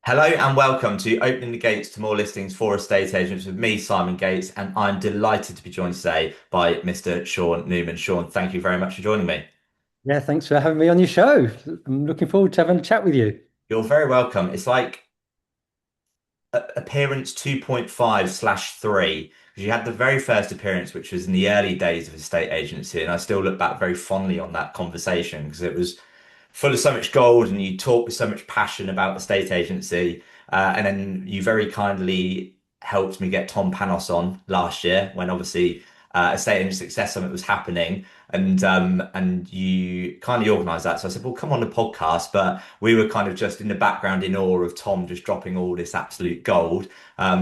Hello and welcome to Opening the Gates to More Listings for Estate Agents with me, Simon Gates, and I'm delighted to be joined today by Mr. Sean Newman. Sean, thank you very much for joining me. Yeah, thanks for having me on your show. I'm looking forward to having a chat with you. You're very welcome. It's like appearance 2.5/3 because you had the very first appearance, which was in the early days of estate agency, and I still look back very fondly on that conversation because it was full of so much gold and you talk with so much passion about estate agency. And then you very kindly helped me get Tom Panos on last year when obviously Estate Agent Success Summit was happening. And you kindly organised that. So I said, well, come on the podcast. But we were kind of just in the background in awe of Tom just dropping all this absolute gold.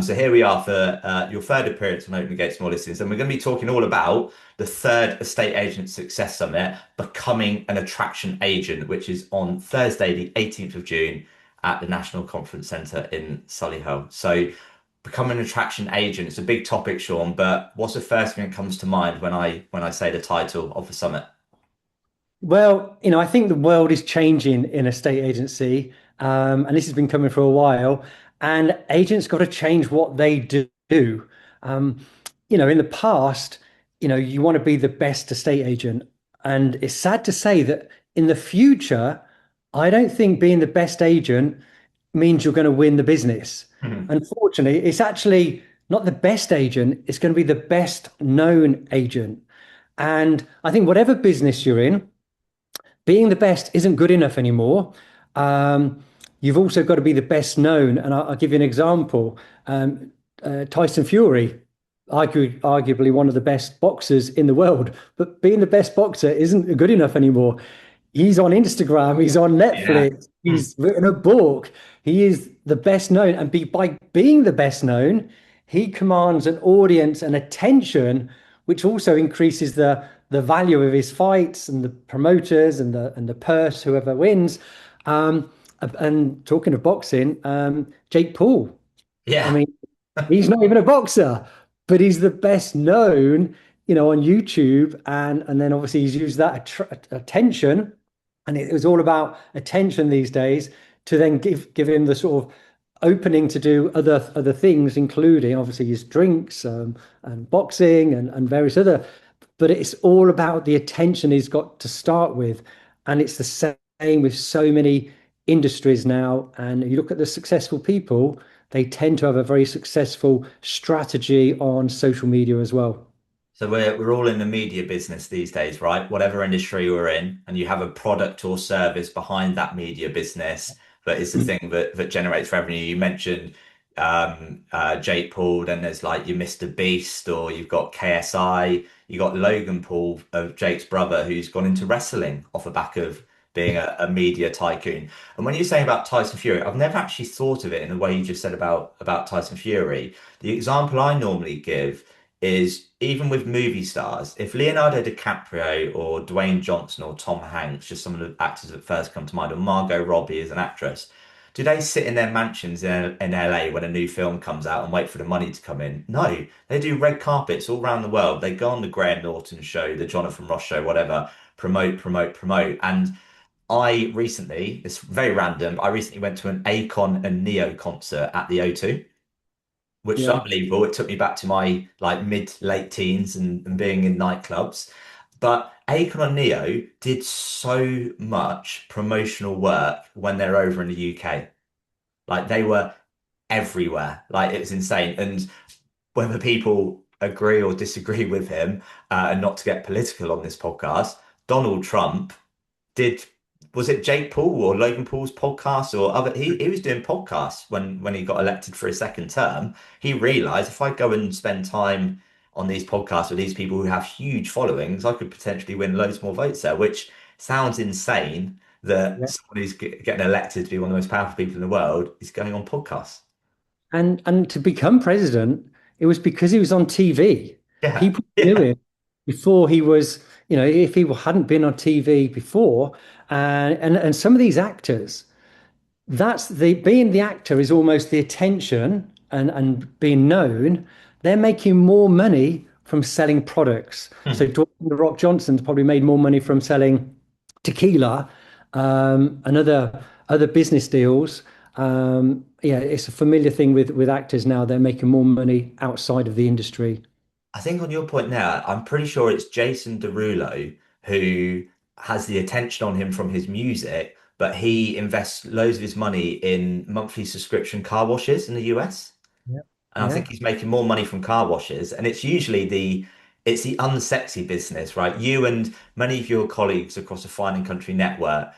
So here we are for your third appearance on Open Gates Small Listings. And we're going to be talking all about the third Estate Agent Success Summit, Becoming an Attraction Agent, which is on Thursday, the 18th of June at the National Conference Centre in Solihull. So, become an attraction agent. It's a big topic, Sean, but what's the first thing that comes to mind when I say the title of the summit? Well, I think the world is changing in a state agency, and this has been coming for a while. And agents got to change what they do. Um, in the past, you want to be the best estate agent, and it's sad to say that in the future, I don't think being the best agent means you're going to win the business. Mhm. Unfortunately, it's actually not the best agent; it's going to be the best known agent. And I think whatever business you're in, being the best isn't good enough anymore. Um, you've also got to be the best known. And I'll give you an example. Tyson Fury, arguably one of the best boxers in the world, but being the best boxer isn't good enough anymore. He's on Instagram, he's on Yeah. Netflix, Mm. he's written a book. He is the best known. And by being the best known, he commands an audience and attention, which also increases the value of his fights and the promoters and the purse, whoever wins. Um, and talking of boxing, Jake Paul. I Yeah. mean, he's not even a boxer, but he's the best known, on YouTube, and then obviously he's used that attention, and it was all about attention these days to then give him the sort of opening to do other things, including obviously his drinks, and boxing and various other. But it's all about the attention he's got to start with, and it's the same with so many industries now. And you look at the successful people, they tend to have a very successful strategy on social media as well. So we're all in the media business these days, right? Whatever industry we're in, and you have a product or service behind that media business that is the thing that generates revenue. You mentioned Jake Paul, then there's like your Mr. Beast, or you've got KSI, you got Logan Paul of Jake's brother, who's gone into wrestling off the back of being a media tycoon. And when you're saying about Tyson Fury, I've never actually thought of it in the way you just said about Tyson Fury. The example I normally give is even with movie stars, if Leonardo DiCaprio or Dwayne Johnson or Tom Hanks, just some of the actors that first come to mind, or Margot Robbie as an actress, do they sit in their mansions in LA when a new film comes out and wait for the money to come in? No, they do red carpets all around the world. They go on the Graham Norton show, the Jonathan Ross show, whatever, promote, promote, promote. And I recently, it's very random, I recently went to an Akon and Neo concert at the O2, which is Yeah. unbelievable. It took me back to my like mid late teens and being in nightclubs. But Akon and Neo did so much promotional work when they're over in the UK. Like they were everywhere. Like it was insane. And whether people agree or disagree with him, and not to get political on this podcast, Donald Trump did was it Jake Paul or Logan Paul's podcast or other he was doing podcasts when he got elected for his second term. He realized if I go and spend time on these podcasts with these people who have huge followings, I could potentially win loads more votes there, which sounds insane that Yeah. someone who's getting elected to be one of the most powerful people in the world is going on podcasts. And to become president, it was because he was on TV. Yeah. People knew Yeah. him before he was, if he hadn't been on TV before, and some of these actors, that's the being the actor is almost the attention and being known. They're making more money from selling products. So Hmm. Dwayne The Rock Johnson's probably made more money from selling tequila, and other business deals, Yeah, it's a familiar thing with actors now. They're making more money outside of the industry. I think on your point now, I'm pretty sure it's Jason Derulo who has the attention on him from his music, but he invests loads of his money in monthly subscription car washes in the US. Yeah. And I Yeah. think he's making more money from car washes. And it's usually it's the unsexy business, right? You and many of your colleagues across the Fine and Country network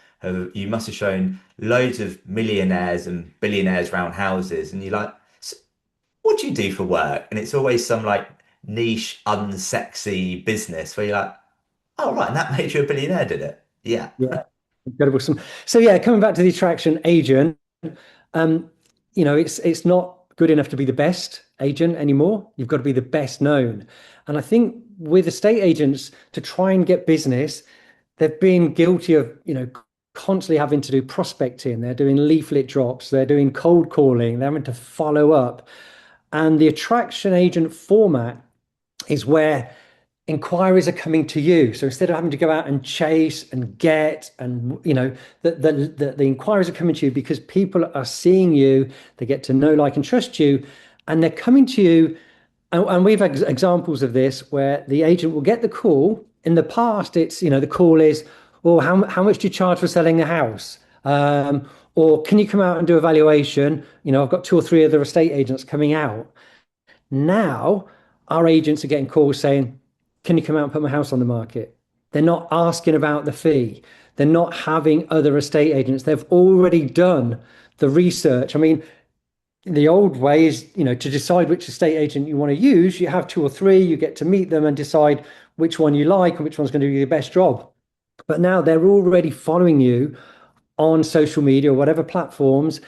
you must have shown loads of millionaires and billionaires round houses, and you're like, what do you do for work? And it's always some like niche, unsexy business where you're like, oh, right, and that made you a billionaire, did it? Yeah. Yeah. Incredible. So yeah, coming back to the attraction agent, um, it's not good enough to be the best agent anymore. You've got to be the best known. And I think with estate agents to try and get business, they've been guilty of, constantly having to do prospecting. They're doing leaflet drops, they're doing cold calling, they're having to follow up. And the attraction agent format is where inquiries are coming to you. So instead of having to go out and chase and get, and the inquiries are coming to you because people are seeing you, they get to know, like, and trust you, and they're coming to you. And we've had examples of this where the agent will get the call. In the past, it's, the call is, "Oh, how much do you charge for selling a house?" Or can you come out and do a valuation? I've got two or three other estate agents coming out. Now, our agents are getting calls saying, "Can you come out and put my house on the market?" They're not asking about the fee. They're not having other estate agents. They've already done the research. I mean, the old way is, to decide which estate agent you want to use, you have two or three, you get to meet them and decide which one you like and which one's going to do the best job. But now they're already following you on social media or whatever platforms,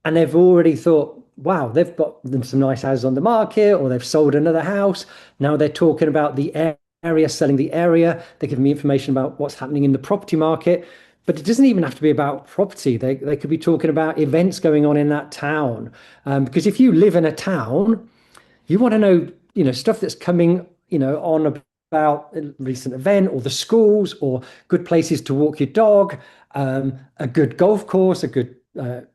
and they've already thought, wow, they've got them some nice houses on the market, or they've sold another house. Now they're talking about the area, selling the area. They're giving me information about what's happening in the property market. But it doesn't even have to be about property. They could be talking about events going on in that town. Because if you live in a town, you want to know, stuff that's coming, on about a recent event, or the schools, or good places to walk your dog, a good golf course, a good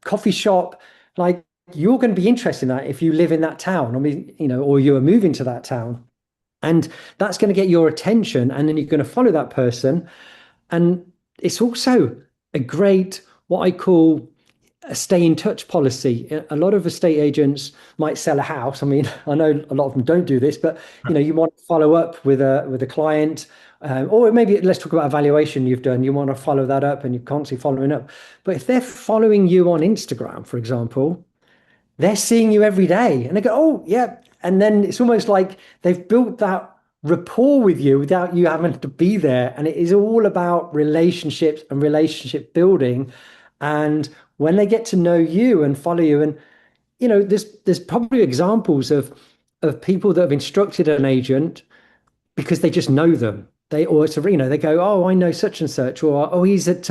coffee shop. Like, you're going to be interested in that if you live in that town. I mean, or you're moving to that town. And that's going to get your attention. And then you're going to follow that person. And it's also a great, what I call, a stay in touch policy. A lot of estate agents might sell a house. I mean, I know a lot of them don't do this, but you want to follow up with a client, or maybe let's talk about a valuation you've done. You want to follow that up, and you're constantly following up. But if they're following you on Instagram, for example, they're seeing you every day, and they go, "Oh, yeah." And then it's almost like they've built that rapport with you without you having to be there. And it is all about relationships and relationship building. And when they get to know you and follow you, and there's probably examples of people that have instructed an agent because they just know them. Or it's they go, "Oh, I know such and such," or, "Oh, he's at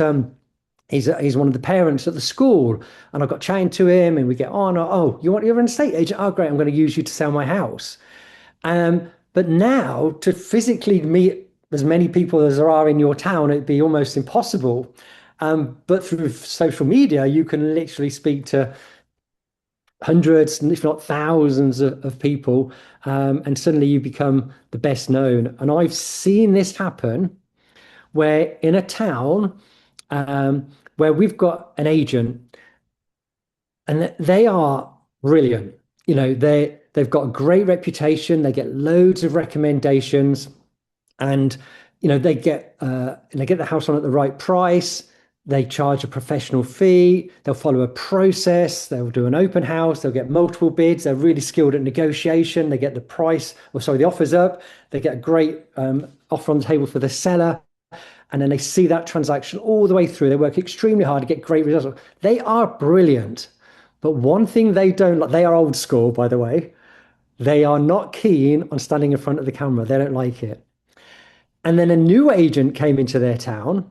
he's one of the parents at the school, and I got chatting to him, and we get on." Or, "Oh, you're an estate agent? Oh, great! I'm going to use you to sell my house." But now, to physically meet as many people as there are in your town, it'd be almost impossible. But through social media, you can literally speak to hundreds, if not thousands of people, and suddenly you become the best known. And I've seen this happen where in a town, where we've got an agent, and they are brilliant. They've got a great reputation. They get loads of recommendations, and they get the house on at the right price. They charge a professional fee. They'll follow a process. They'll do an open house. They'll get multiple bids. They're really skilled at negotiation. They get the price, or sorry, the offers up. They get a great offer on the table for the seller. And then they see that transaction all the way through. They work extremely hard to get great results. They are brilliant. But one thing they don't like, they are old school, by the way. They are not keen on standing in front of the camera. They don't like it. And then a new agent came into their town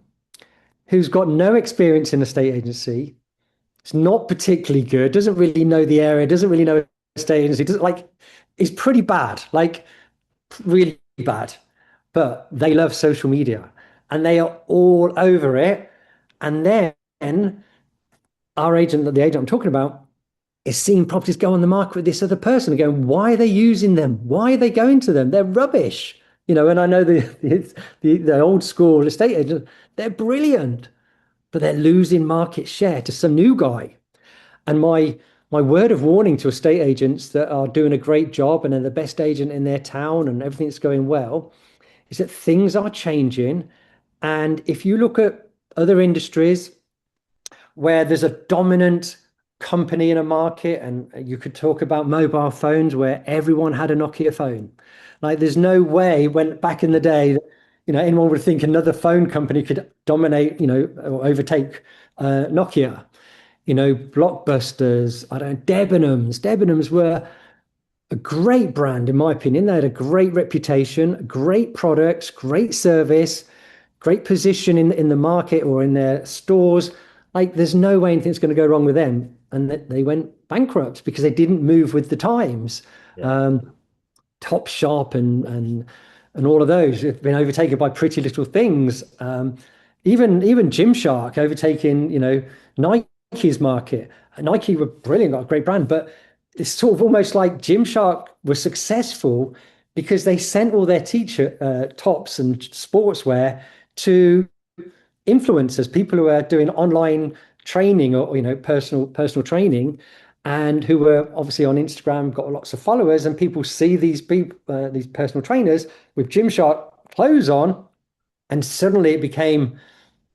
who's got no experience in a state agency. It's not particularly good, doesn't really know the area, doesn't really know estate agency, doesn't like, is pretty bad, like really bad. But they love social media and they are all over it. And then our agent, the agent I'm talking about, is seeing properties go on the market with this other person and going, why are they using them? Why are they going to them? They're rubbish. And I know the old school estate agents, they're brilliant, but they're losing market share to some new guy. And my word of warning to estate agents that are doing a great job and are the best agent in their town and everything's going well is that things are changing. And if you look at other industries where there's a dominant company in a market, and you could talk about mobile phones where everyone had a Nokia phone. Like there's no way when back in the day that, anyone would think another phone company could dominate, or overtake Nokia. Blockbusters, I don't know, Debenhams. Debenhams were a great brand, in my opinion. They had a great reputation, great products, great service, great position in the market or in their stores. Like, there's no way anything's going to go wrong with them. And that they went bankrupt because they didn't move with the times. Yeah. Um, Top Shop and all of those have been overtaken by Pretty Little Things. Even Gymshark overtaking, Nike's market. Nike were brilliant, got a great brand, but it's sort of almost like Gymshark was successful because they sent all their teacher tops and sportswear to influencers, people who are doing online training or personal training, and who were obviously on Instagram, got lots of followers, and people see these people, these personal trainers with Gymshark clothes on, and suddenly it became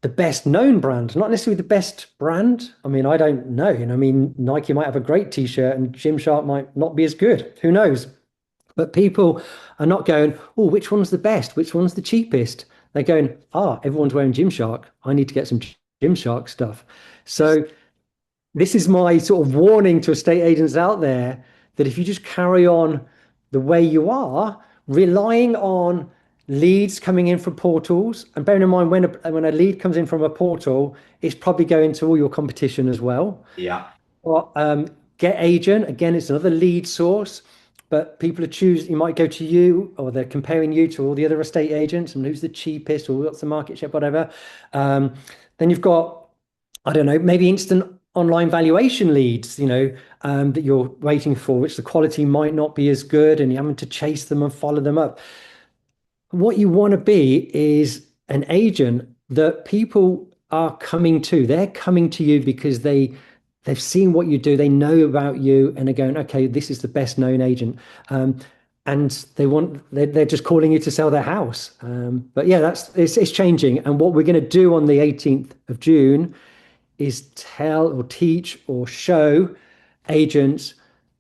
the best known brand, not necessarily the best brand. I mean, I don't know. I mean, Nike might have a great t-shirt and Gymshark might not be as good. Who knows? But people are not going, oh, which one's the best? Which one's the cheapest? They're going, everyone's wearing Gymshark. I need to get some Gymshark stuff. So this is my sort of warning to estate agents out there that if you just carry on the way you are, relying on leads coming in from portals, and bearing in mind when a lead comes in from a portal, it's probably going to all your competition as well. Yeah. Or Get Agent, again, it's another lead source, but people are choosing, you might go to you or they're comparing you to all the other estate agents and who's the cheapest or what's the market share, whatever. Um, then you've got, I don't know, maybe instant online valuation leads, that you're waiting for, which the quality might not be as good and you're having to chase them and follow them up. What you want to be is an agent that people are coming to. They're coming to you because they've seen what you do, they know about you, and they're going, okay, this is the best known agent. And they're just calling you to sell their house. But yeah, it's changing. And what we're going to do on the 18th of June is tell or teach or show agents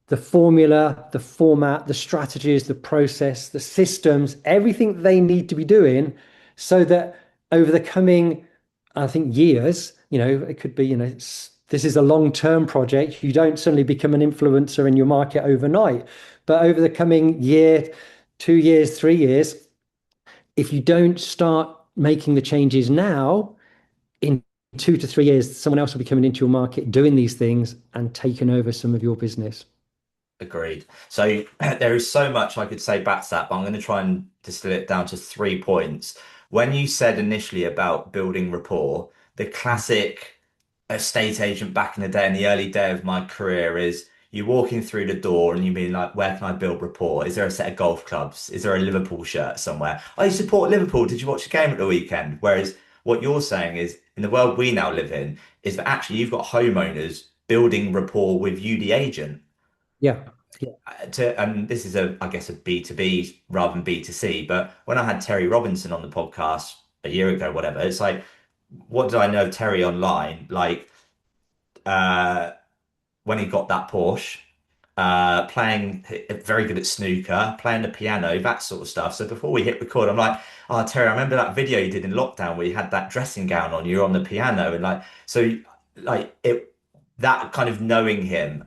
the formula, the format, the strategies, the process, the systems, everything they need to be doing so that over the coming, I think, years, it could be, this is a long-term project. You don't suddenly become an influencer in your market overnight. But over the coming year, 2 years, 3 years, if you don't start making the changes now, in 2 to 3 years, someone else will be coming into your market doing these things and taking over some of your business. Agreed. So there is so much I could say back to that, but I'm going to try and distill it down to 3 points. When you said initially about building rapport, the classic estate agent back in the day, in the early day of my career, is you walking through the door and you mean like, where can I build rapport? Is there a set of golf clubs? Is there a Liverpool shirt somewhere? I support Liverpool. Did you watch the game at the weekend? Whereas what you're saying is, in the world we now live in, is that actually you've got homeowners building rapport with you, the agent. Yeah. Yeah. And this is I guess a B2B rather than B2C, but when I had Terry Robinson on the podcast a year ago, whatever, it's like, what did I know Terry online? Like, uh, when he got that Porsche, playing very good at snooker, playing the piano, that sort of stuff. So before we hit record, I'm like, oh, Terry, I remember that video you did in lockdown where you had that dressing gown on, you were on the piano. And like, so like that kind of knowing him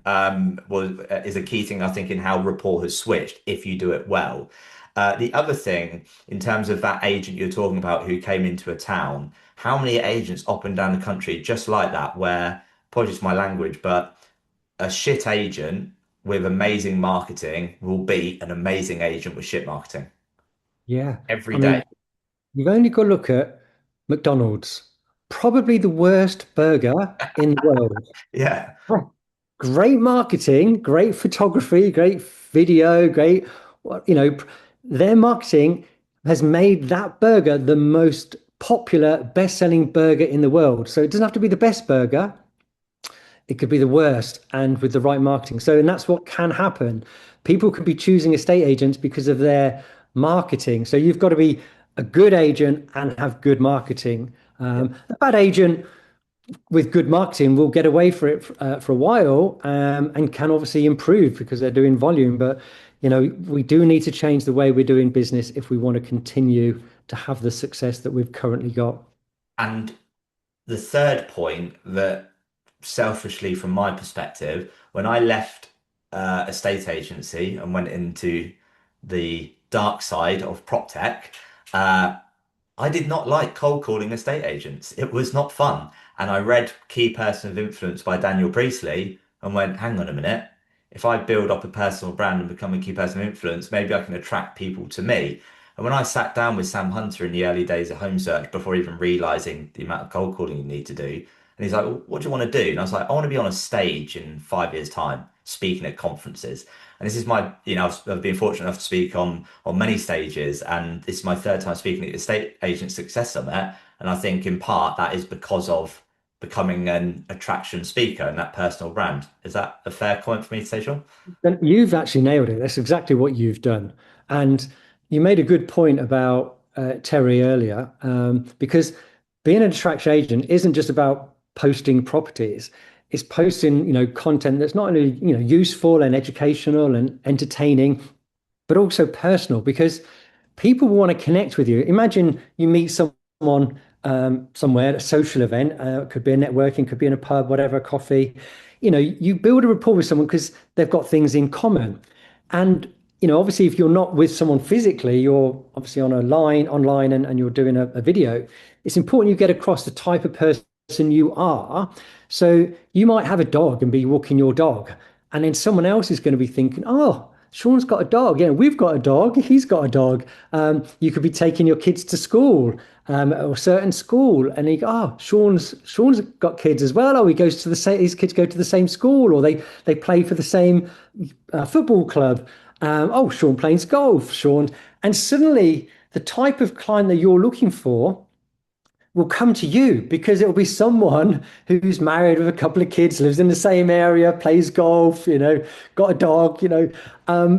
was is a key thing, I think, in how rapport has switched if you do it well. The other thing, in terms of that agent you're talking about who came into a town, how many agents up and down the country just like that, where, apologies for my language, but a shit agent with amazing marketing will beat an amazing agent with shit marketing Yeah. every I day. mean, you've only got to look at McDonald's. probably the worst burger in the world. Yeah. Great marketing, great photography, great video, great, their marketing has made that burger the most popular, best-selling burger in the world. So it doesn't have to be the best burger, it could be the worst, and with the right marketing. So, and that's what can happen. People could be choosing estate agents because of their marketing. So you've got to be a good agent and have good marketing. Yeah. A bad agent with good marketing will get away for a while, and can obviously improve because they're doing volume. But we do need to change the way we're doing business if we want to continue to have the success that we've currently got. And the third point that selfishly, from my perspective, when I left a state agency and went into the dark side of prop tech, uh, I did not like cold calling estate agents. It was not fun. And I read Key Person of Influence by Daniel Priestley and went, hang on a minute. If I build up a personal brand and become a key person of influence, maybe I can attract people to me. And when I sat down with Sam Hunter in the early days of home search, before even realizing the amount of cold calling you need to do, and he's like, well, what do you want to do? And I was like, I want to be on a stage in 5 years' time, speaking at conferences. And this is my, I've been fortunate enough to speak on many stages, and this is my third time speaking at the Estate Agent Success Summit. And I think in part that is because of becoming an attraction speaker and that personal brand. Is that a fair comment for me to say, Sean? Then you've actually nailed it. That's exactly what you've done. And you made a good point about Terry earlier, because being an attraction agent isn't just about posting properties. It's posting, content that's not only, useful and educational and entertaining, but also personal because people want to connect with you. Imagine you meet someone somewhere at a social event, could be a networking, could be in a pub, whatever, coffee. You build a rapport with someone because they've got things in common. And, obviously, if you're not with someone physically, you're obviously on a line online and you're doing a video, it's important you get across the type of person you are. So you might have a dog and be walking your dog, and then someone else is going to be thinking, oh, Sean's got a dog. Yeah, we've got a dog. He's got a dog. You could be taking your kids to school, or a certain school, and you go, oh, Sean's got kids as well. Oh, he goes to the same. His kids go to the same school, or they play for the same football club. Oh, Sean plays golf. Sean, and suddenly the type of client that you're looking for will come to you because it will be someone who's married with a couple of kids, lives in the same area, plays golf, got a dog,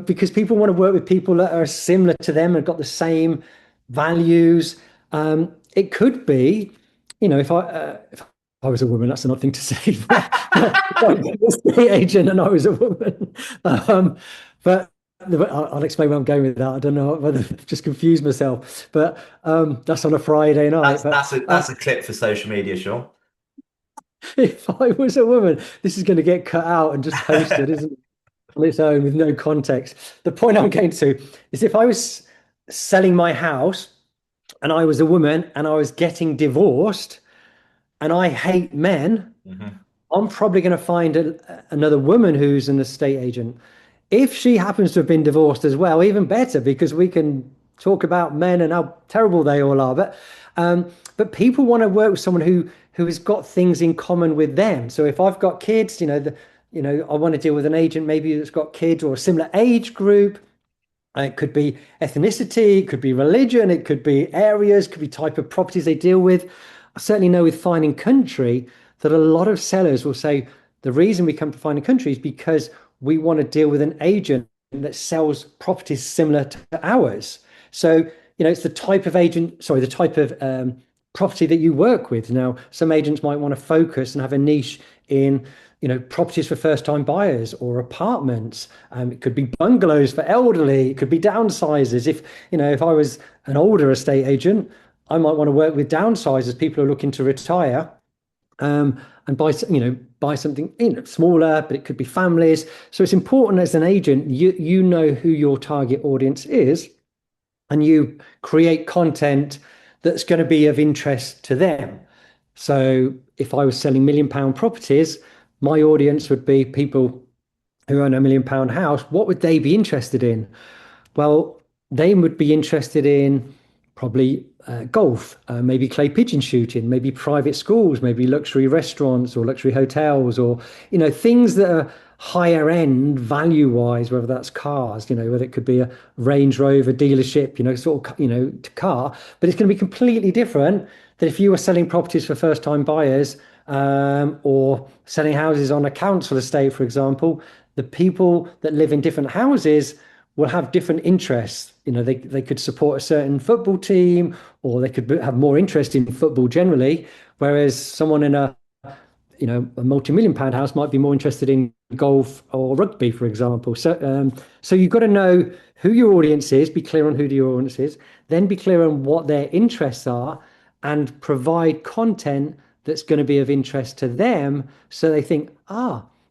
because people want to work with people that are similar to them and got the same values. It could be, if I was a woman, that's another thing to say. If I was an estate agent and I was a woman, but I'll explain where I'm going with that. I don't know whether I've just confused myself, but that's on a Friday night. That's But that's a that's a clip for social media, Sean. if I was a woman, this is going to get cut out and just posted, isn't it, on its own with no context. The point I'm getting to is if I was selling my house and I was a woman and I was getting divorced and I hate men, Hmm. I'm probably going to find another woman who's an estate agent. If she happens to have been divorced as well, even better because we can talk about men and how terrible they all are. But people want to work with someone who has got things in common with them. So if I've got kids, I want to deal with an agent maybe that's got kids or a similar age group. It could be ethnicity, it could be religion, it could be areas, it could be type of properties they deal with. I certainly know with Finding Country that a lot of sellers will say the reason we come to Finding Country is because we want to deal with an agent that sells properties similar to ours. So, it's the type of agent, sorry, the type of property that you work with. Now, some agents might want to focus and have a niche in, properties for first-time buyers or apartments. It could be bungalows for elderly. It could be downsizers. If I was an older estate agent, I might want to work with downsizers, people who are looking to retire, and buy something smaller, but it could be families. So it's important as an agent, you know who your target audience is, and you create content that's going to be of interest to them. So if I was selling £1 million properties, my audience would be people who own £1 million house. What would they be interested in? Well, they would be interested in probably golf, maybe clay pigeon shooting, maybe private schools, maybe luxury restaurants or luxury hotels, or things that are higher end value wise, whether that's cars, whether it could be a Range Rover dealership, sort of, to car, but it's going to be completely different than if you were selling properties for first time buyers, or selling houses on a council estate, for example. The people that live in different houses will have different interests. They could support a certain football team, or they could have more interest in football generally, whereas someone in a multi-million pound house might be more interested in golf or rugby, for example. So you've got to know who your audience is, be clear on who your audience is, then be clear on what their interests are, and provide content that's going to be of interest to them. So they think,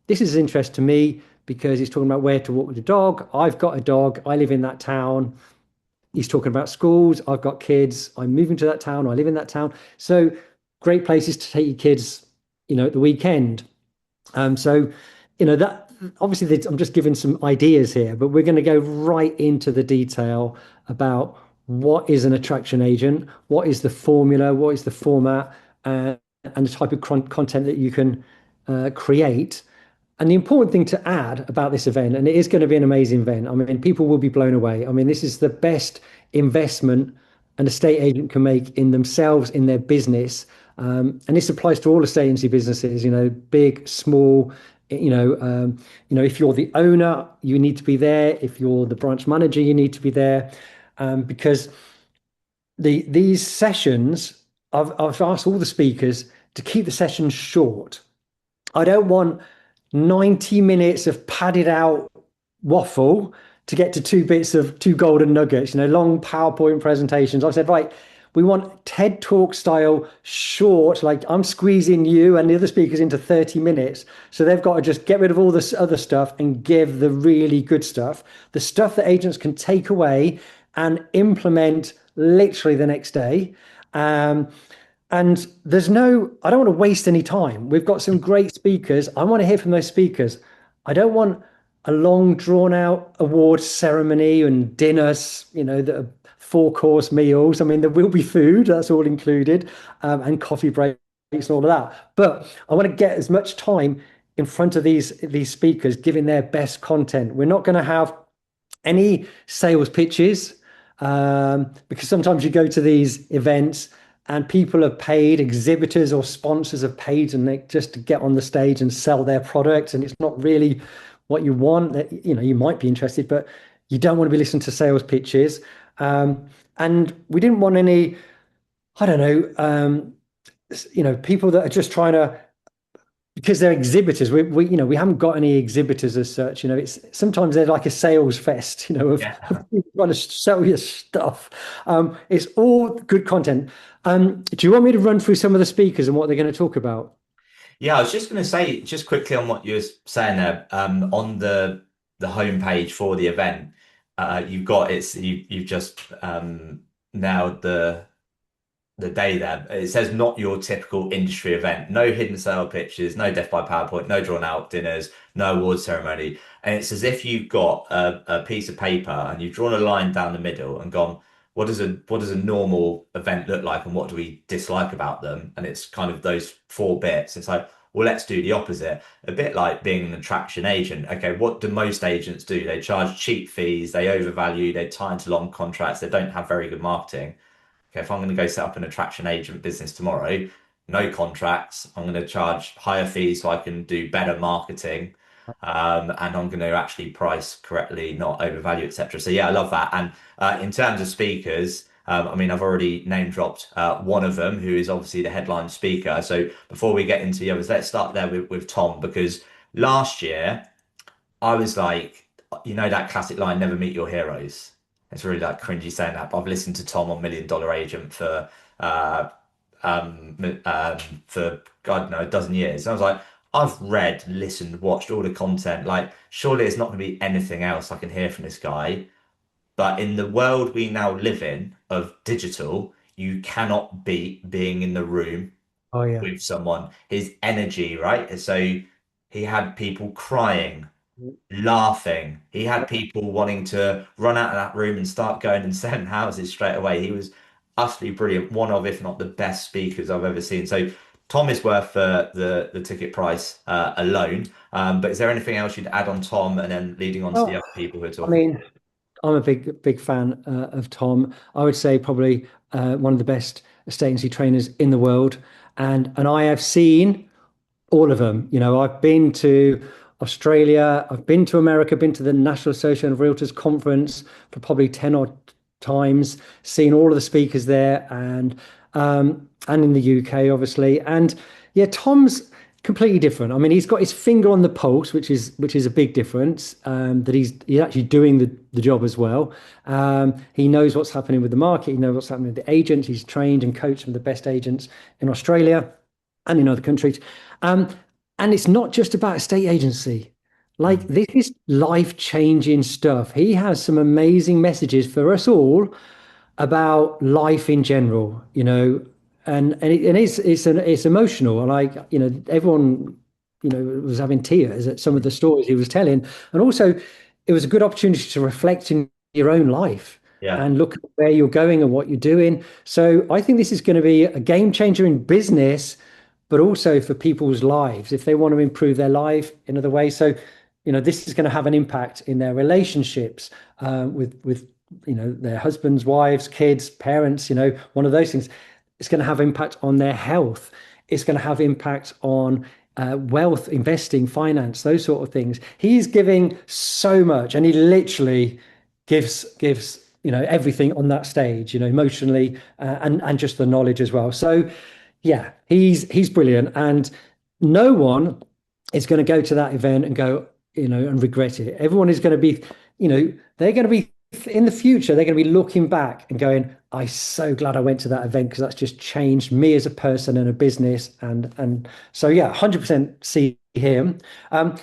this is interest to me because he's talking about where to walk with the dog. I've got a dog. I live in that town. He's talking about schools. I've got kids. I'm moving to that town. I live in that town. So great places to take your kids, at the weekend. So, that obviously I'm just giving some ideas here, but we're going to go right into the detail about what is an attraction agent, what is the formula, what is the format, and the type of content that you can create. And the important thing to add about this event, and it is going to be an amazing event. I mean, people will be blown away. I mean, this is the best investment an estate agent can make in themselves, in their business. And this applies to all estate agency businesses, big, small. If you're the owner, you need to be there. If you're the branch manager, you need to be there, because these sessions, I've asked all the speakers to keep the sessions short. I don't want 90 minutes of padded out waffle to get to two golden nuggets, long PowerPoint presentations. I said, right, we want TED Talk style short, like I'm squeezing you and the other speakers into 30 minutes. So they've got to just get rid of all this other stuff and give the really good stuff, the stuff that agents can take away and implement literally the next day. And I don't want to waste any time. We've got some great speakers. I want to hear from those speakers. I don't want a long, drawn out award ceremony and dinners, that are 4-course meals. I mean, there will be food, that's all included, and coffee breaks and all of that. But I want to get as much time in front of these speakers giving their best content. We're not going to have any sales pitches, because sometimes you go to these events and people have paid, exhibitors or sponsors have paid, and they just to get on the stage and sell their product, and it's not really what you want. That you might be interested, but you don't want to be listening to sales pitches. And we didn't want any, I don't know, people that are just trying to, because they're exhibitors. We haven't got any exhibitors as such. It's sometimes they're like a sales fest, of Yeah. people trying to sell your stuff. It's all good content. Do you want me to run through some of the speakers and what they're going to talk about? Yeah, I was just going to say, just quickly on what you were saying there, on the homepage for the event, you've just nailed the day there. It says not your typical industry event. No hidden sale pitches, no death by PowerPoint, no drawn out dinners, no award ceremony. And it's as if you've got a piece of paper and you've drawn a line down the middle and gone, what does a normal event look like and what do we dislike about them? And it's kind of those 4 bits. It's like, well, let's do the opposite. A bit like being an attraction agent. Okay, what do most agents do? They charge cheap fees, they overvalue, they tie into long contracts, they don't have very good marketing. Okay, if I'm going to go set up an attraction agent business tomorrow, no contracts, I'm going to charge higher fees so I can do better marketing. And I'm going to actually price correctly, not overvalue, etc. So yeah, I love that. And in terms of speakers, I mean, I've already name dropped one of them, who is obviously the headline speaker. So before we get into the others, let's start there with Tom, because last year I was like, that classic line, never meet your heroes. It's really like cringy saying that, but I've listened to Tom on Million Dollar Agent uh, for God know a dozen years. And I was like, I've read, listened, watched all the content. Like, surely there's not going to be anything else I can hear from this guy. But in the world we now live in of digital, you cannot beat being in the room Oh yeah. with someone. His energy, right? So he had people crying, laughing. He had people wanting to run out of that room and start going and selling houses straight away. He was utterly brilliant. One of, if not the best speakers I've ever seen. So Tom is worth the ticket price alone. But is there anything else you'd add on Tom and then leading on to the Well, other people who are I talking? mean, I'm a big fan of Tom. I would say probably one of the best estate agency trainers in the world, and I have seen all of them. You know, I've been to Australia, I've been to America, been to the National Association of Realtors conference for probably 10 odd times, seen all of the speakers there, and in the UK, obviously. And yeah, Tom's completely different. I mean, he's got his finger on the pulse, which is a big difference. That he's actually doing the job as well. He knows what's happening with the market. He knows what's happening with the agents. He's trained and coached some of the best agents in Australia and in other countries. Um, and it's not just about estate agency. Like Mm. this is life-changing stuff. He has some amazing messages for us all about life in general, and it's emotional. Like, everyone, was having tears at some of the stories he was telling. And also it was a good opportunity to reflect in your own life Yeah. and look at where you're going and what you're doing. So I think this is going to be a game changer in business, but also for people's lives if they want to improve their life in other ways. So, this is going to have an impact in their relationships with their husbands, wives, kids, parents. One of those things. It's going to have impact on their health. It's going to have impact on wealth, investing, finance, those sort of things. He's giving so much, and he literally gives everything on that stage, emotionally, and just the knowledge as well. So yeah, he's brilliant, and no one is going to go to that event and go, and regret it. Everyone is going to be, they're going to be in the future, they're going to be looking back and going, I'm so glad I went to that event because that's just changed me as a person and a business. And so yeah, 100% see him. And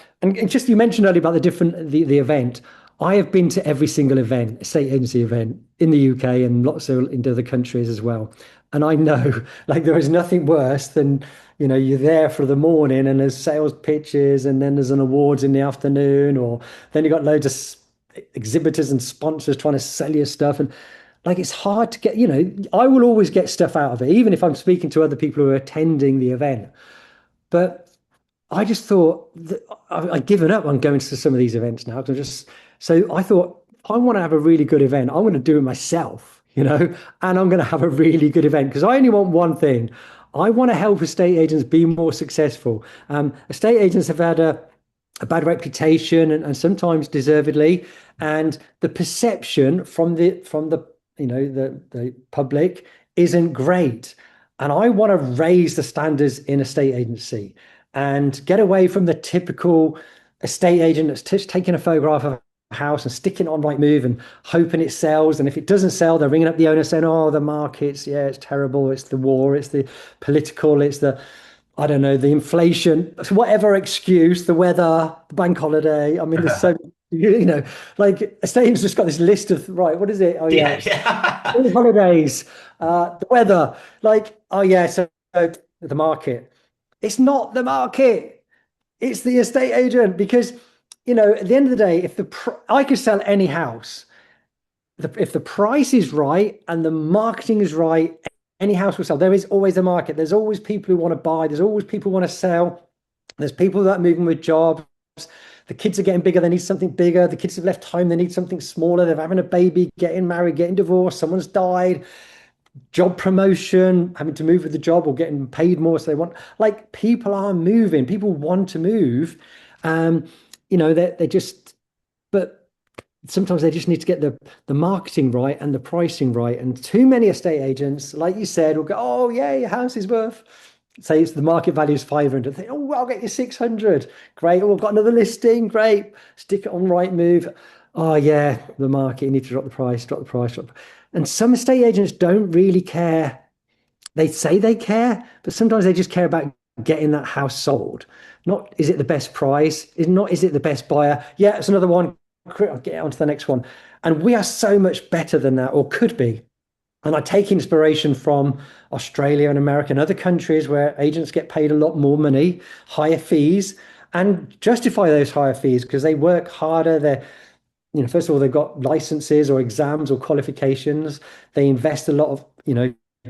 just you mentioned earlier about the event. I have been to every single event, estate agency event in the UK and lots of in other countries as well. And I know, like, there is nothing worse than, you're there for the morning and there's sales pitches and then there's an awards in the afternoon, or then you got loads of exhibitors and sponsors trying to sell you stuff. And like, it's hard to get, I will always get stuff out of it, even if I'm speaking to other people who are attending the event. But I just thought that I've given up on going to some of these events now. 'Cause so I thought, I want to have a really good event. I'm going to do it myself, and I'm going to have a really good event because I only want one thing. I want to help estate agents be more successful. Estate agents have had a bad reputation, and sometimes deservedly. And the perception from the the public isn't great. And I want to raise the standards in estate agency and get away from the typical estate agent that's just taking a photograph of a house and sticking it on Rightmove and hoping it sells. And if it doesn't sell, they're ringing up the owner saying, "Oh, the markets, yeah, it's terrible. It's the war. It's the political. It's the, I don't know, the inflation, whatever excuse, the weather, the bank holiday." I mean, there's so, like, estate agents just got this list of, right, what is it? Oh, yeah, Yeah, yeah. all the holidays, the weather, like, oh, yeah, so the market. It's not the market, it's the estate agent. Because, at the end of the day, if I could sell any house, if the price is right and the marketing is right, any house will sell. There is always a market. There's always people who want to buy. There's always people who want to sell. There's people that are moving with jobs. The kids are getting bigger. They need something bigger. The kids have left home. They need something smaller. They're having a baby, getting married, getting divorced. Someone's died. Job promotion, having to move with the job or getting paid more. So they want, like, people are moving. People want to move. Um, they just, but sometimes they just need to get the marketing right and the pricing right. And too many estate agents, like you said, will go, "Oh yeah, your house is worth," say it's the market value is 500. Think, "Oh, I'll get you 600. Great. Oh, I've got another listing. Great. Stick it on Rightmove. Oh yeah, the market. You need to drop the price, drop the price, drop. And some estate agents don't really care. They say they care, but sometimes they just care about getting that house sold. Not, is it the best price? Is it the best buyer? Yeah, it's another one. I'll get on to the next one. And we are so much better than that, or could be. And I take inspiration from Australia and America and other countries where agents get paid a lot more money, higher fees, and justify those higher fees because they work harder. First of all, they've got licenses or exams or qualifications. They invest a lot of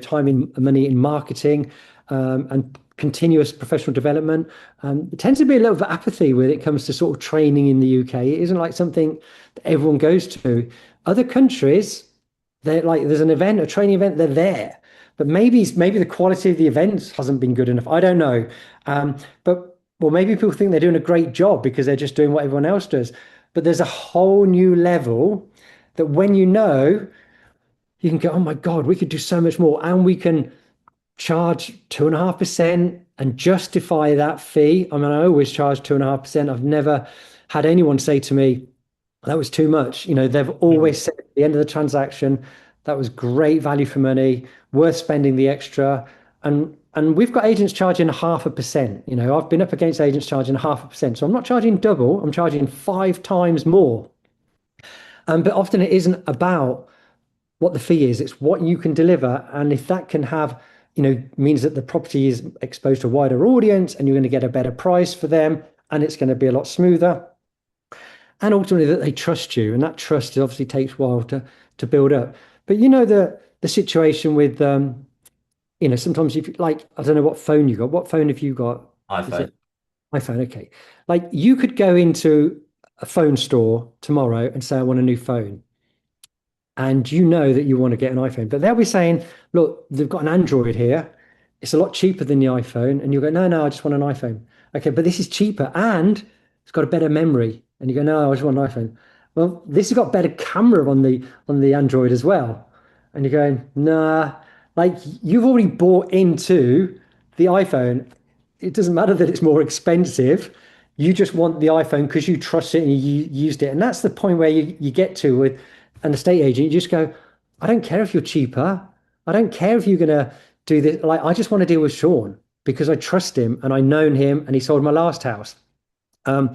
time in money in marketing, and continuous professional development. There tends to be a little bit of apathy when it comes to sort of training in the UK. It isn't like something that everyone goes to. Other countries, they're like, there's an event, a training event, they're there. But maybe the quality of the events hasn't been good enough. I don't know. But well, maybe people think they're doing a great job because they're just doing what everyone else does. But there's a whole new level that when you can go, oh my God, we could do so much more. And we can charge 2.5% and justify that fee. I mean, I always charge 2.5%. I've never had anyone say to me, that was too much. They've always said at the end of the transaction, that was great value for money, worth spending the extra. And we've got agents charging 0.5%. I've been up against agents charging 0.5%. So I'm not charging double, I'm charging 5 times more. But often it isn't about what the fee is, it's what you can deliver. And if that can have, means that the property is exposed to a wider audience and you're going to get a better price for them and it's going to be a lot smoother. And ultimately that they trust you. And that trust obviously takes a while to build up. But the situation with sometimes if like, I don't know what phone you got. What phone have you got? Is iPhone. it iPhone? Okay. Like you could go into a phone store tomorrow and say, I want a new phone. And you know that you want to get an iPhone, but they'll be saying, look, they've got an Android here. It's a lot cheaper than the iPhone. And you go, no, no, I just want an iPhone. Okay, but this is cheaper and it's got a better memory. And you go, no, I just want an iPhone. Well, this has got better camera on the Android as well. And you're going, nah, like you've already bought into the iPhone. It doesn't matter that it's more expensive. You just want the iPhone because you trust it and you used it. And that's the point where you get to with an estate agent. You just go, I don't care if you're cheaper. I don't care if you're going to do this. Like, I just want to deal with Sean because I trust him and I known him and he sold my last house. Um,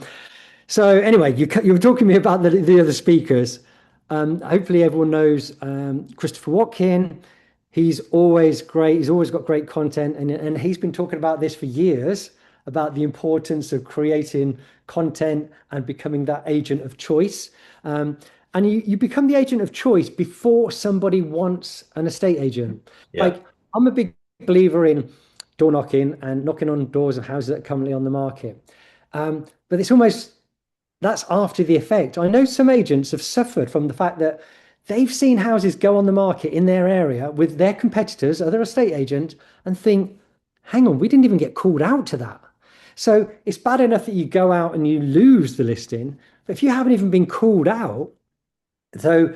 so anyway, you were talking to me about the other speakers. Hopefully everyone knows Christopher Watkin. He's always great. He's always got great content, and he's been talking about this for years about the importance of creating content and becoming that agent of choice. And you become the agent of choice before somebody wants an estate agent. Yeah. Like I'm a big believer in door knocking and knocking on doors of houses that are currently on the market. But it's almost that's after the effect. I know some agents have suffered from the fact that they've seen houses go on the market in their area with their competitors, other estate agents, and think, hang on, we didn't even get called out to that. So it's bad enough that you go out and you lose the listing, but if you haven't even been called out, so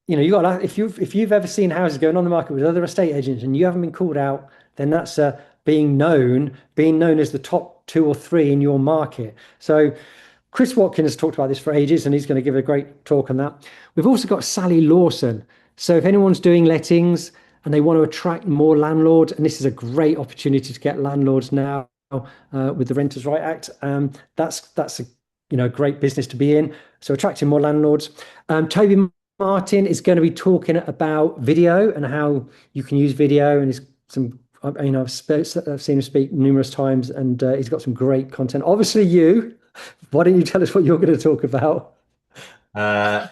you got if you've ever seen houses going on the market with other estate agents and you haven't been called out, then that's being known as the top 2 or 3 in your market. So Chris Watkins has talked about this for ages, and he's going to give a great talk on that. We've also got Sally Lawson. So if anyone's doing lettings and they want to attract more landlords, and this is a great opportunity to get landlords now with the Renters' Right Act, that's a great business to be in. So attracting more landlords. Toby Martin is going to be talking about video and how you can use video, and I've seen him speak numerous times, and he's got some great content. Obviously, why don't you tell us what you're going to talk about? Uh,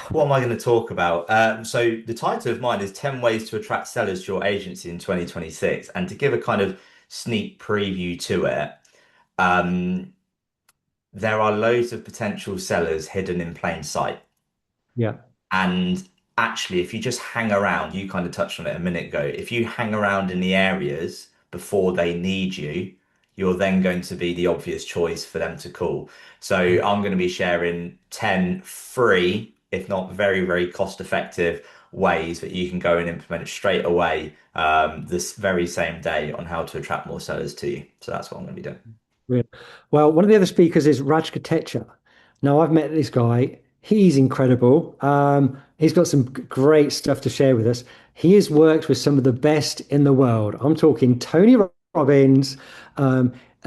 what am I going to talk about? So the title of mine is 10 Ways to Attract Sellers to Your Agency in 2026. And to give a kind of sneak preview to it, um, there are loads of potential sellers hidden in plain sight. Yeah. And actually, if you just hang around, you kind of touched on it a minute ago. If you hang around in the areas before they need you, you're then going to be the obvious choice for them to call. So I'm going to be sharing 10 free, if not very, very cost effective ways that you can go and implement straight away this very same day on how to attract more sellers to you. So that's what I'm going to be doing. Brilliant. Well, one of the other speakers is Raj Katecha. Now, I've met this guy. He's incredible. He's got some great stuff to share with us. He has worked with some of the best in the world. I'm talking Tony Robbins,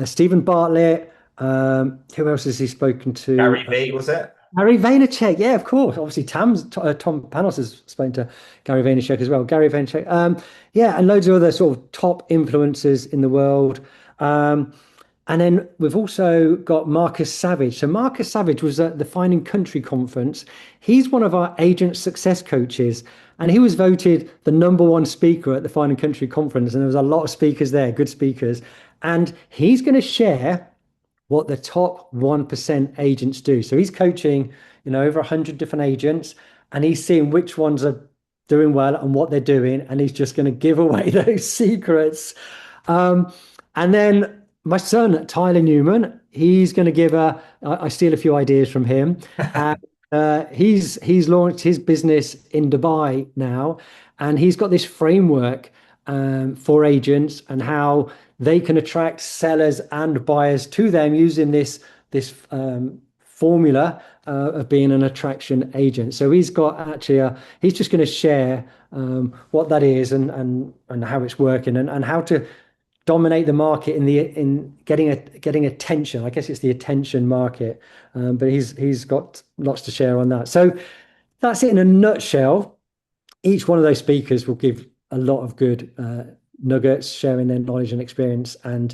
Stephen Bartlett. Who else has he spoken to? Gary V, was it? Gary Vaynerchuk. Yeah, of course. Obviously, Tom Panos has spoken to Gary Vaynerchuk as well. Gary Vaynerchuk. Yeah, and loads of other sort of top influencers in the world. And then we've also got Marcus Savage. So Marcus Savage was at the Fine and Country conference. He's one of our agent success coaches, and he was voted the number one speaker at the Fine and Country conference. And there was a lot of speakers there, good speakers. And he's going to share what the top 1% agents do. So he's coaching, over 100 different agents, and he's seeing which ones are doing well and what they're doing. And he's just going to give away those secrets. And then my son, Tyler Newman, he's going to give I steal a few ideas from him. And he's launched his business in Dubai now, and he's got this framework for agents and how they can attract sellers and buyers to them using this formula of being an attraction agent. So he's got actually he's just going to share what that is and how it's working and how to dominate the market in getting attention. I guess it's the attention market, but he's got lots to share on that. So that's it in a nutshell. Each one of those speakers will give a lot of good nuggets, sharing their knowledge and experience. And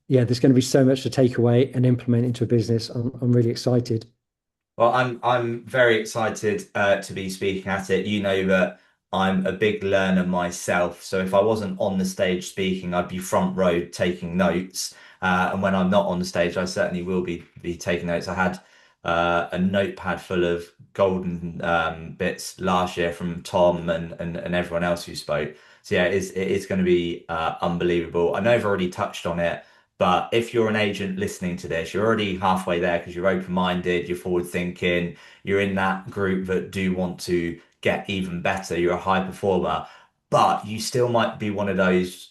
yeah, there's going to be so much to take away and implement into a business. I'm really excited. Well, I'm very excited to be speaking at it. You know that I'm a big learner myself, so if I wasn't on the stage speaking, I'd be front row taking notes. And when I'm not on the stage, I certainly will be taking notes. I had a notepad full of golden bits last year from Tom and everyone else who spoke. So yeah, it is going to be unbelievable. I know I've already touched on it. But if you're an agent listening to this, you're already halfway there because you're open-minded, you're forward-thinking, you're in that group that do want to get even better, you're a high performer, but you still might be one of those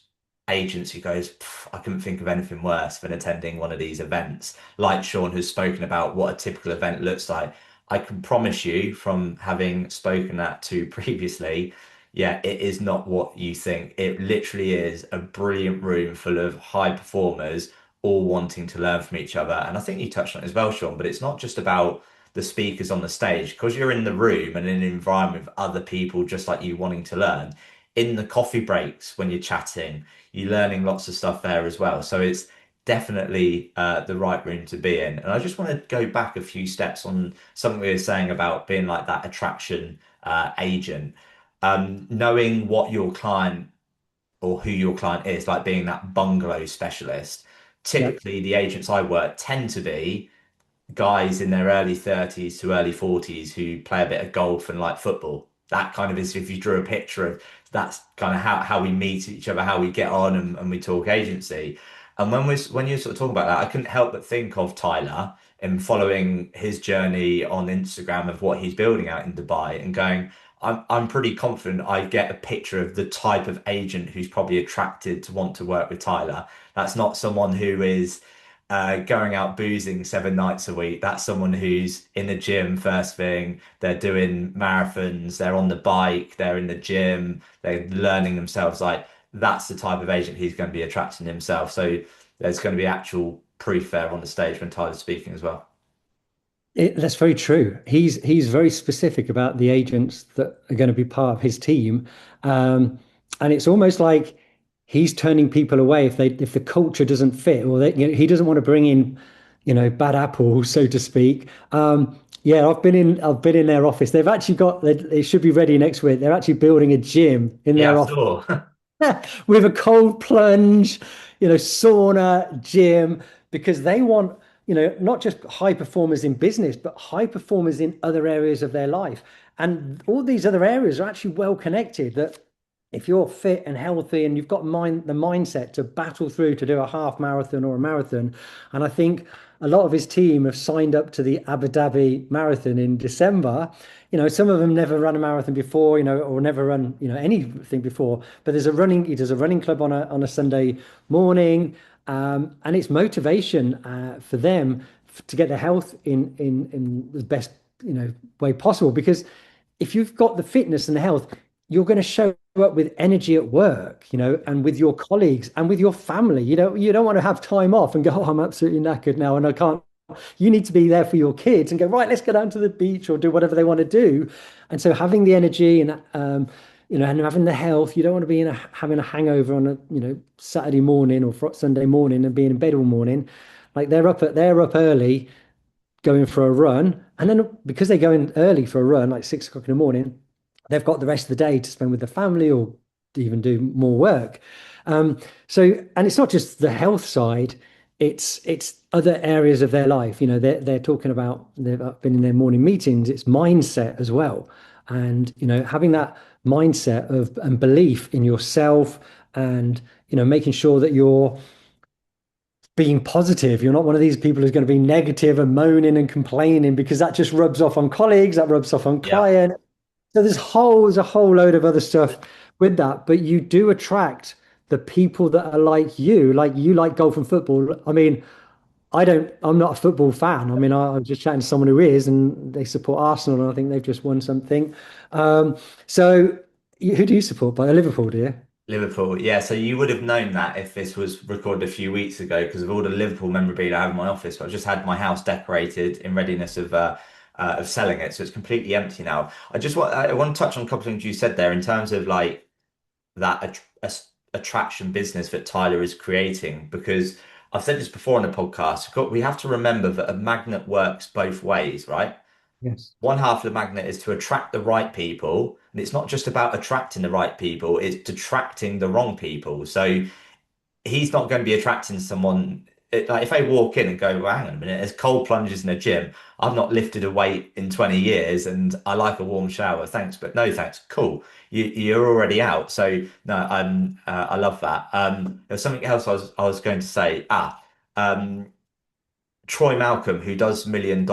agents who goes, I couldn't think of anything worse than attending one of these events. Like Sean has spoken about what a typical event looks like. I can promise you from having spoken that to previously, yeah, it is not what you think. It literally is a brilliant room full of high performers all wanting to learn from each other. And I think you touched on it as well, Sean, but it's not just about the speakers on the stage because you're in the room and in an environment with other people just like you wanting to learn. In the coffee breaks when you're chatting, you're learning lots of stuff there as well. So it's definitely the right room to be in. And I just want to go back a few steps on something we were saying about being like that attraction agent, knowing what your client or who your client is, like being that bungalow specialist. Yeah. Typically, the agents I work tend to be guys in their early 30s to early 40s who play a bit of golf and like football. That kind of is if you drew a picture of that's kind of how we meet each other, how we get on and we talk agency. And when you sort of talk about that, I couldn't help but think of Tyler and following his journey on Instagram of what he's building out in Dubai and going, I'm pretty confident I get a picture of the type of agent who's probably attracted to want to work with Tyler. That's not someone who is going out boozing 7 nights a week. That's someone who's in the gym first thing. They're doing marathons. They're on the bike. They're in the gym. They're learning themselves. Like that's the type of agent he's going to be attracting himself. So there's going to be actual proof there on the stage when Tyler's speaking as well. That's very true. He's very specific about the agents that are going to be part of his team, and it's almost like he's turning people away if the culture doesn't fit, or he doesn't want to bring in, bad apples, so to speak. Yeah, I've been in their office. They've actually they should be ready next week. They're actually building a gym in Yeah, their I office saw. with a cold plunge, sauna, gym, because they want, not just high performers in business, but high performers in other areas of their life. And all these other areas are actually well connected. That if you're fit and healthy and you've got the mindset to battle through to do a half marathon or a marathon, and I think a lot of his team have signed up to the Abu Dhabi Marathon in December. Some of them never run a marathon before, or never run, anything before. But he does a running club on a Sunday morning, and it's motivation for them to get their health in the best way possible. Because if you've got the fitness and the health, you're going to show up with energy at work, and with your colleagues and with your family. You don't want to have time off and go, oh, I'm absolutely knackered now and I can't. You need to be there for your kids and go, right, let's go down to the beach or do whatever they want to do. And so having the energy and and having the health. You don't want to be having a hangover on a, Saturday morning or Sunday morning and being in bed all morning. Like they're up early going for a run. And then because they go in early for a run, like 6 o'clock in the morning, they've got the rest of the day to spend with the family or even do more work. And it's not just the health side, it's other areas of their life. They're talking about, they've been in their morning meetings, it's mindset as well. And, having that mindset of and belief in yourself and, making sure that you're being positive. You're not one of these people who's going to be negative and moaning and complaining because that just rubs off on colleagues, that rubs off on Yeah. client. So there's a whole load of other stuff with that, but you do attract the people that are like you like golf and football. I mean, I'm not a football fan. I mean, I was just chatting to someone who is, and they support Arsenal, and I think they've just won something. So who do you support? By Liverpool, do you? Liverpool, yeah. So you would have known that if this was recorded a few weeks ago because of all the Liverpool memorabilia I have in my office. But I've just had my house decorated in readiness of selling it, so it's completely empty now. I want to touch on a couple of things you said there in terms of like that attraction business that Tyler is creating because I've said this before on the podcast. We have to remember that a magnet works both ways, right? Yes. One half of the magnet is to attract the right people, and it's not just about attracting the right people, it's detracting the wrong people. So he's not going to be attracting someone like if I walk in and go, well, hang on a minute, there's cold plunges in a gym. I've not lifted a weight in 20 years and I like a warm shower. Thanks, but no thanks. Cool. You're already out. So no, I love that. There's something else I was going to say. Um, Troy Malcolm, who does $1 Million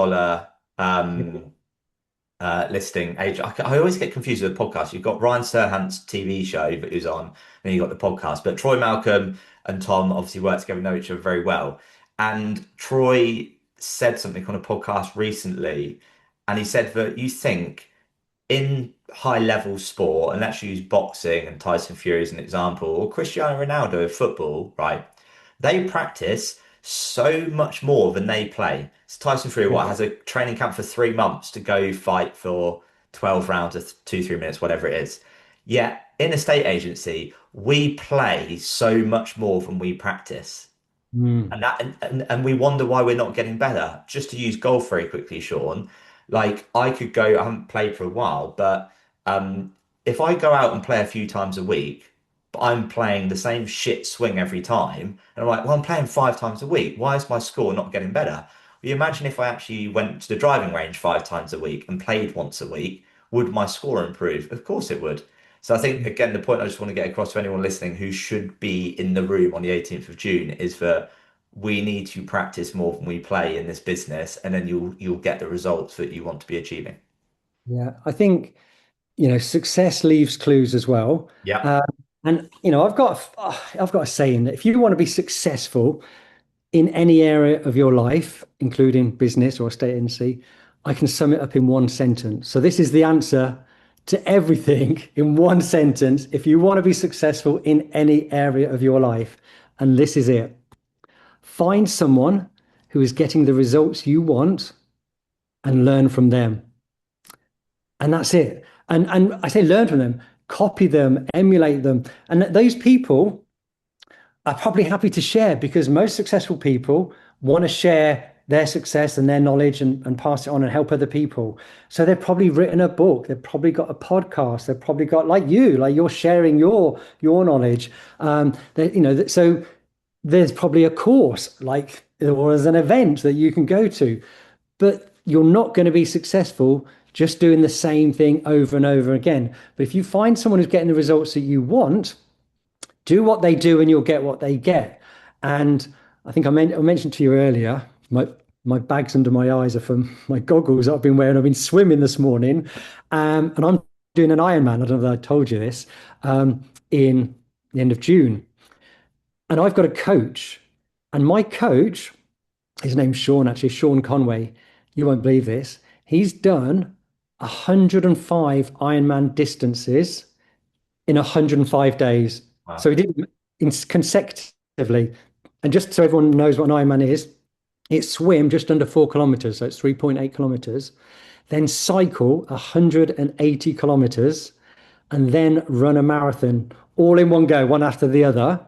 listing age. I always get confused with the podcast. You've got Ryan Serhant's TV show that he was on, then you got the podcast. But Troy Malcolm and Tom obviously work together, know each other very well. And Troy said something on a podcast recently, and he said that you think in high level sport, and let's use boxing and Tyson Fury as an example, or Cristiano Ronaldo of football, right? They practice so much more than they play. So Tyson Fury, Yeah. what, has a training camp for 3 months to go fight for 12 rounds of 2, 3 minutes, whatever it is. Yet in a state agency, we play so much more than we practice. Mm. And we wonder why we're not getting better. Just to use golf very quickly, Sean, like I could go, I haven't played for a while, but um, if I go out and play a few times a week, but I'm playing the same shit swing every time, and I'm like, well, I'm playing 5 times a week. Why is my score not getting better? Well, you imagine if I actually went to the driving range 5 times a week and played once a week, would my score improve? Of course it would. So I think again, the point I just want to get across to anyone listening who should be in the room on the 18th of June is that we need to practice more than we play in this business, and then you'll get the results that you want to be achieving. Yeah, I think, success leaves clues as well. Yeah. Uh, and I've got a saying that if you want to be successful in any area of your life, including business or estate agency, I can sum it up in one sentence. So this is the answer to everything in one sentence. If you want to be successful in any area of your life, and this is it, find someone who is getting the results you want and learn from them. And that's it. And I say learn from them, copy them, emulate them. And those people are probably happy to share because most successful people want to share their success and their knowledge and pass it on and help other people. So they've probably written a book, they've probably got a podcast, they've probably got like you're sharing your knowledge. So there's probably a course like or there's an event that you can go to, but you're not going to be successful just doing the same thing over and over again. But if you find someone who's getting the results that you want, do what they do and you'll get what they get. And I think I mentioned to you earlier, my bags under my eyes are from my goggles that I've been wearing. I've been swimming this morning, and I'm doing an Ironman. I don't know if I told you this, in the end of June. And I've got a coach, and my coach, his name's Sean, actually, Sean Conway. You won't believe this. He's done 105 Ironman distances in 105 days. So Wow. he did it consecutively. And just so everyone knows what an Ironman is, it's swim just under 4 kilometers, so it's 3.8 kilometers, then cycle 180 kilometers, and then run a marathon all in one go, one after the other.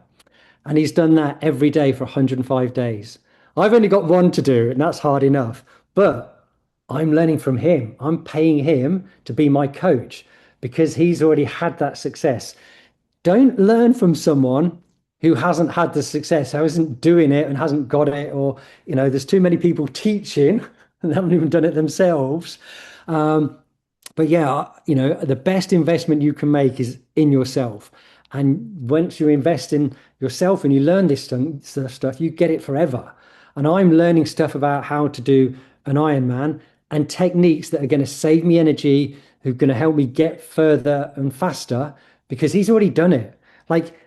And he's done that every day for 105 days. I've only got one to do, and that's hard enough. But I'm learning from him. I'm paying him to be my coach because he's already had that success. Don't learn from someone who hasn't had the success, who isn't doing it and hasn't got it, or, there's too many people teaching and haven't even done it themselves. Um, but yeah, the best investment you can make is in yourself. And once you invest in yourself and you learn this stuff, you get it forever. And I'm learning stuff about how to do an Ironman and techniques that are going to save me energy, who are going to help me get further and faster because he's already done it. Like,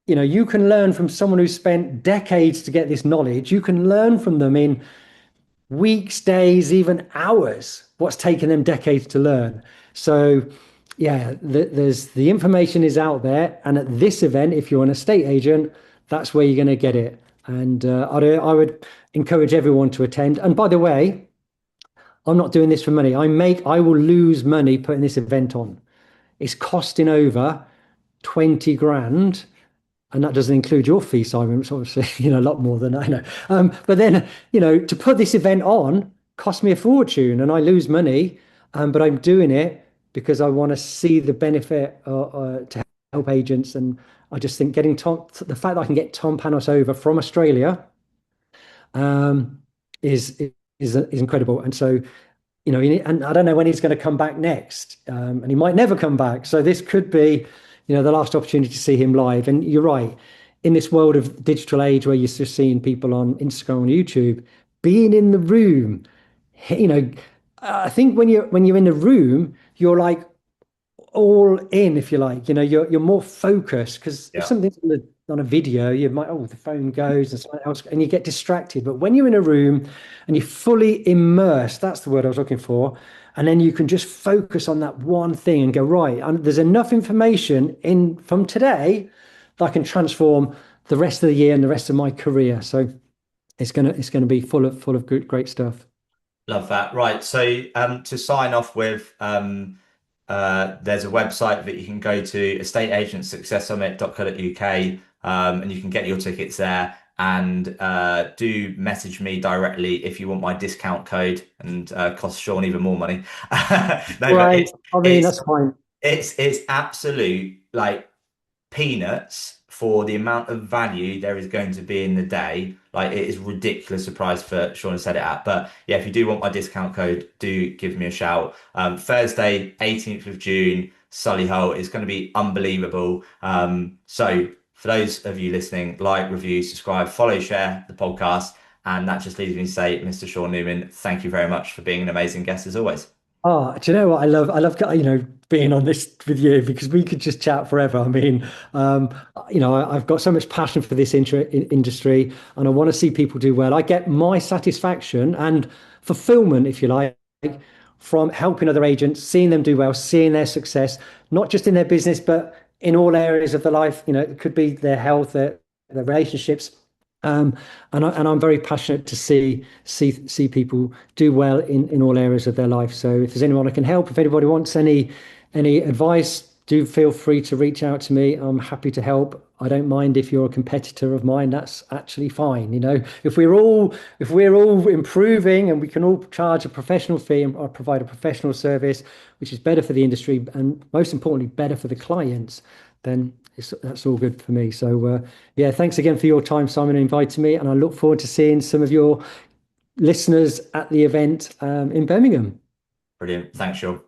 you can learn from someone who spent decades to get this knowledge. You can learn from them in weeks, days, even hours, what's taken them decades to learn. So, yeah, there's the information is out there. And at this event, if you're an estate agent, that's where you're going to get it. And I would encourage everyone to attend. And by the way, I'm not doing this for money. I will lose money putting this event on. It's costing over 20 grand, and that doesn't include your fee, Simon. It's obviously, a lot more than I know. But then, to put this event on cost me a fortune and I lose money. But I'm doing it because I want to see the benefit to help agents. And I just think the fact that I can get Tom Panos over from Australia um, is incredible. And so, and I don't know when he's going to come back next, and he might never come back. So this could be, the last opportunity to see him live. And you're right, in this world of digital age where you're just seeing people on Instagram and YouTube, being in the room, you know, I think when you're in the room, you're like all in, if you like. You're more focused because if Yeah. something's on a video, you might, the phone goes and something else, and you get distracted. But when you're in a room and you're fully immersed, that's the word I was looking for, and then you can just focus on that one thing and go, right, and there's enough information in from today that I can transform the rest of the year and the rest of my career. So it's gonna be full of good, great stuff. Love that. Right. So to sign off with, there's a website that you can go to, estateagentsuccesssummit.co.uk, and you can get your tickets there. And do message me directly if you want my discount code and cost Sean even more money. No, but Right. I mean, it's that's fine. it's absolute like peanuts for the amount of value there is going to be in the day. Like it is ridiculous a price for Sean to set it at. But yeah, if you do want my discount code, do give me a shout. Thursday, 18th of June, Solihull is going to be unbelievable. So for those of you listening, like, review, subscribe, follow, share the podcast. And that just leaves me to say, Mr. Sean Newman, thank you very much for being an amazing guest as always. Oh, do you know what I love? I love, being on this with you because we could just chat forever. I mean, I've got so much passion for this industry and I want to see people do well. I get my satisfaction and fulfillment, if you like, from helping other agents, seeing them do well, seeing their success, not just in their business, but in all areas of their life. It could be their health, their relationships. Um, and I'm very passionate to see people do well in all areas of their life. So if there's anyone I can help, if anybody wants any advice, do feel free to reach out to me. I'm happy to help. I don't mind if you're a competitor of mine. That's actually fine. If we're all improving and we can all charge a professional fee and or provide a professional service, which is better for the industry and most importantly, better for the clients, then that's all good for me. So yeah, thanks again for your time, Simon, and inviting me. And I look forward to seeing some of your listeners at the event in Birmingham. Brilliant. Thanks, Sean.